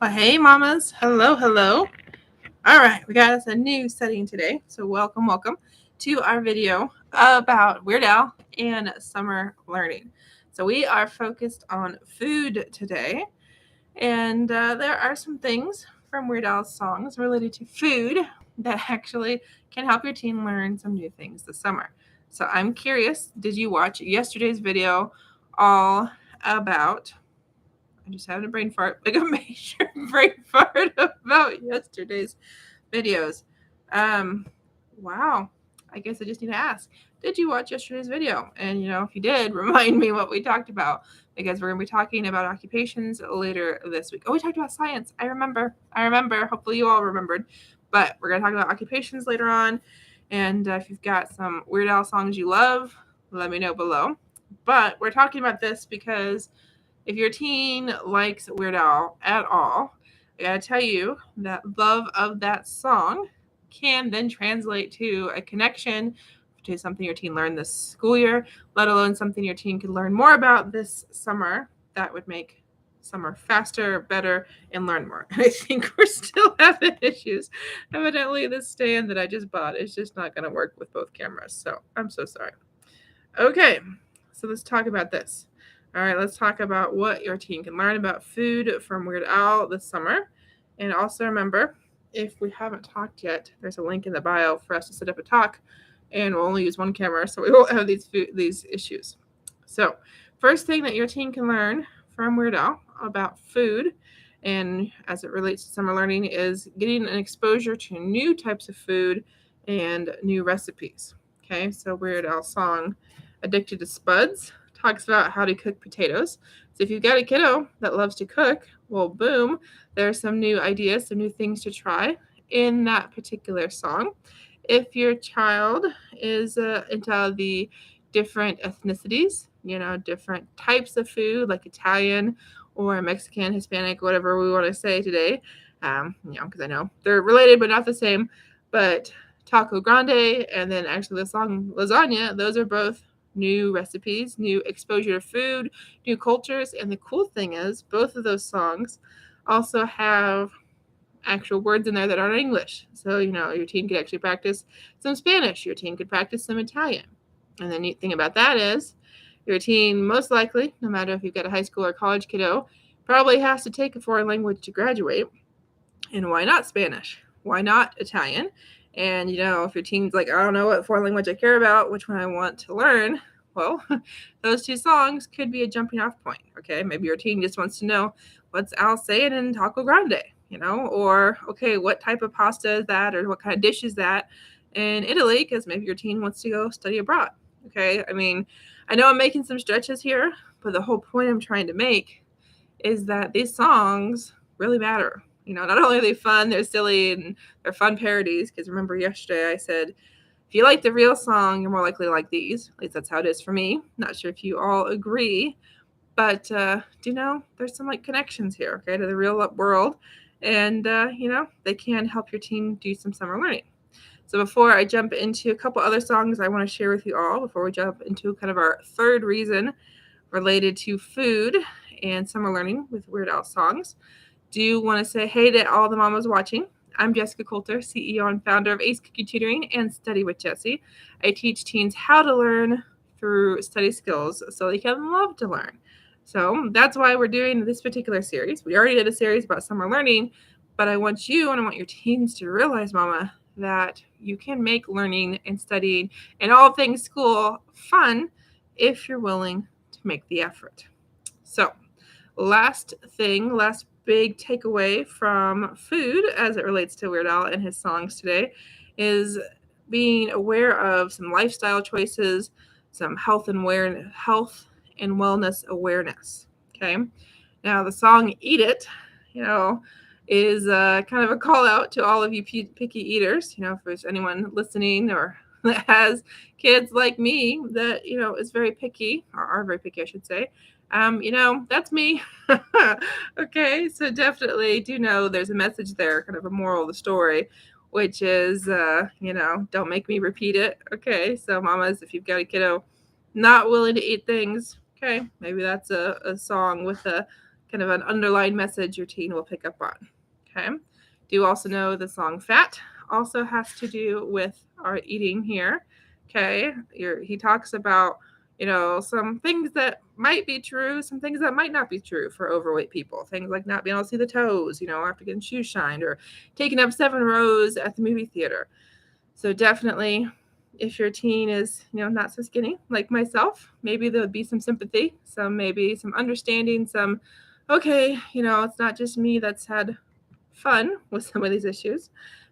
Well, hey, mamas. Hello, hello. All right, we got us a new setting today. So, welcome to our video about Weird Al and summer learning. So, we are focused on food today. And there are some things from Weird Al's songs related to food that actually can help your teen learn some new things this summer. So, I'm curious, did you watch yesterday's video all about I'm just having a brain fart, like a major brain fart about yesterday's videos. Wow. I guess I just need to ask, did you watch yesterday's video? And, if you did, remind me what we talked about because we're going to be talking about occupations later this week. Oh, we talked about science. I remember. Hopefully you all remembered. But we're going to talk about occupations later on. And if you've got some Weird Al songs you love, let me know below. But we're talking about this because if your teen likes Weird Al at all, I gotta tell you that love of that song can then translate to a connection to something your teen learned this school year, let alone something your teen could learn more about this summer that would make summer faster, better, and learn more. I think we're still having issues. Evidently, this stand that I just bought is just not going to work with both cameras, so I'm so sorry. Okay, so let's talk about this. All right, let's talk about what your teen can learn about food from Weird Al this summer. And also remember, if we haven't talked yet, there's a link in the bio for us to set up a talk, and we'll only use one camera, so we won't have these issues. So, first thing that your teen can learn from Weird Al about food, and as it relates to summer learning, is getting an exposure to new types of food and new recipes. Okay, so Weird Al song "Addicted to Spuds" talks about how to cook potatoes. So if you've got a kiddo that loves to cook, well, boom, there's some new ideas, some new things to try in that particular song. If your child is into the different ethnicities, different types of food like Italian or Mexican, Hispanic, whatever we want to say today, because I know they're related but not the same, but taco grande and then actually the song lasagna, those are both new recipes, new exposure to food, new cultures. And the cool thing is both of those songs also have actual words in there that aren't English. So, your teen could actually practice some Spanish. Your teen could practice some Italian. And the neat thing about that is your teen, most likely, no matter if you've got a high school or college kiddo, probably has to take a foreign language to graduate. And why not Spanish? Why not Italian? And, if your teen's like, I don't know what foreign language I care about, which one I want to learn, well, those two songs could be a jumping off point, okay? Maybe your teen just wants to know, what's Al saying in Taco Grande, Or, okay, what type of pasta is that, or what kind of dish is that in Italy? Because maybe your teen wants to go study abroad, okay? I mean, I know I'm making some stretches here, but the whole point I'm trying to make is that these songs really matter. Not only are they fun, they're silly, and they're fun parodies. Because remember yesterday I said, if you like the real song, you're more likely to like these. At least that's how it is for me. Not sure if you all agree. But, there's some connections here, okay, to the real world. And, they can help your teen do some summer learning. So before I jump into a couple other songs I want to share with you all, before we jump into kind of our third reason related to food and summer learning with Weird Al songs, do want to say hey to all the mamas watching. I'm Jessyka Coulter, CEO and founder of Ace Cookie Tutoring and Study with Jessie. I teach teens how to learn through study skills so they can love to learn. So that's why we're doing this particular series. We already did a series about summer learning, but I want you and I want your teens to realize, mama, that you can make learning and studying and all things school fun if you're willing to make the effort. So last big takeaway from food as it relates to Weird Al and his songs today is being aware of some lifestyle choices, some health and wellness awareness. Okay. Now the song "Eat It," is kind of a call out to all of you picky eaters. If there's anyone listening or that has kids like me that is very picky, or are very picky, I should say. That's me. Okay, so definitely do know there's a message there, kind of a moral of the story, which is, don't make me repeat it. Okay, so mamas, if you've got a kiddo not willing to eat things, okay, maybe that's a song with a kind of an underlying message your teen will pick up on. Okay. Do you also know the song Fat also has to do with our eating here? Okay. He talks about, some things that might be true, some things that might not be true for overweight people. Things like not being able to see the toes, after getting shoes shined, or taking up 7 rows at the movie theater. So definitely, if your teen is, not so skinny like myself, maybe there would be some sympathy, maybe some understanding, okay, it's not just me that's had fun with some of these issues,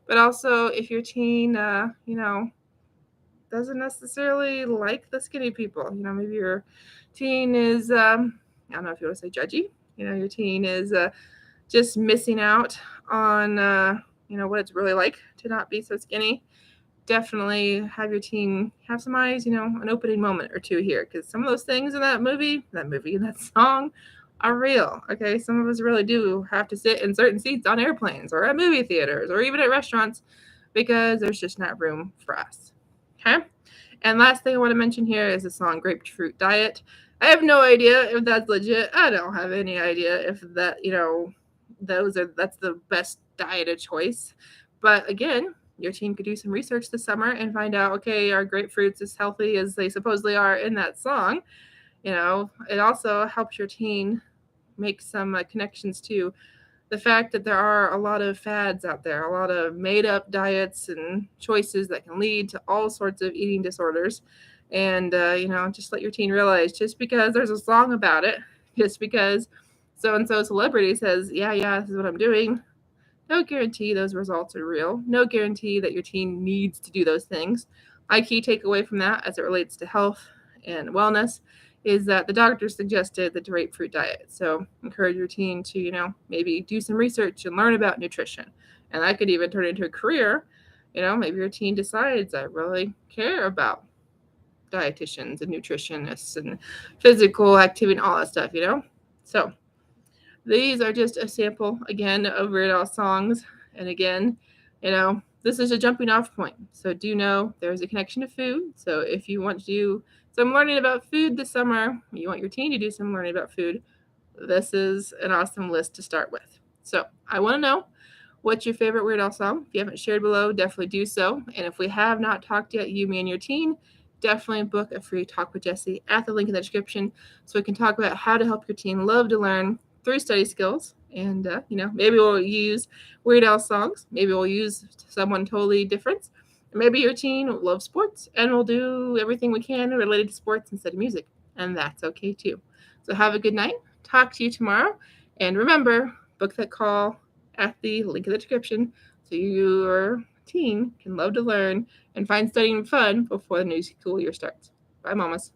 but also if your teen, doesn't necessarily like the skinny people, maybe your teen is, I don't know if you want to say judgy, your teen is just missing out on, what it's really like to not be so skinny. Definitely have your teen have some eyes, an opening moment or two here, because some of those things in that song are real. Okay, some of us really do have to sit in certain seats on airplanes or at movie theaters or even at restaurants because there's just not room for us. Okay, and last thing I want to mention here is the song Grapefruit Diet. I have no idea if that's legit. I don't have any idea if that, that's the best diet of choice. But again, your teen could do some research this summer and find out, okay, are grapefruits as healthy as they supposedly are in that song? It also helps your teen make some connections to the fact that there are a lot of fads out there, a lot of made up diets and choices that can lead to all sorts of eating disorders. And, just let your teen realize, just because there's a song about it, just because so-and-so celebrity says, yeah, this is what I'm doing, no guarantee those results are real. No guarantee that your teen needs to do those things. My key takeaway from that as it relates to health and wellness is that the doctor suggested the grapefruit diet. So encourage your teen to, maybe do some research and learn about nutrition. And that could even turn into a career. Maybe your teen decides, I really care about dietitians and nutritionists and physical activity and all that stuff, So these are just a sample, again, of Weird Al songs. And again, this is a jumping off point. So do know there's a connection to food. So if you want to do some learning about food this summer, you want your teen to do some learning about food, this is an awesome list to start with. So I want to know, what's your favorite Weird Al song? If you haven't shared below, definitely do so. And if we have not talked yet, you, me, and your teen, definitely book a free talk with Jessie at the link in the description so we can talk about how to help your teen love to learn through study skills. And, maybe we'll use Weird Al songs. Maybe we'll use someone totally different. Maybe your teen loves sports, and we'll do everything we can related to sports instead of music. And that's okay, too. So have a good night. Talk to you tomorrow. And remember, book that call at the link in the description so your teen can love to learn and find studying fun before the new school year starts. Bye, mamas.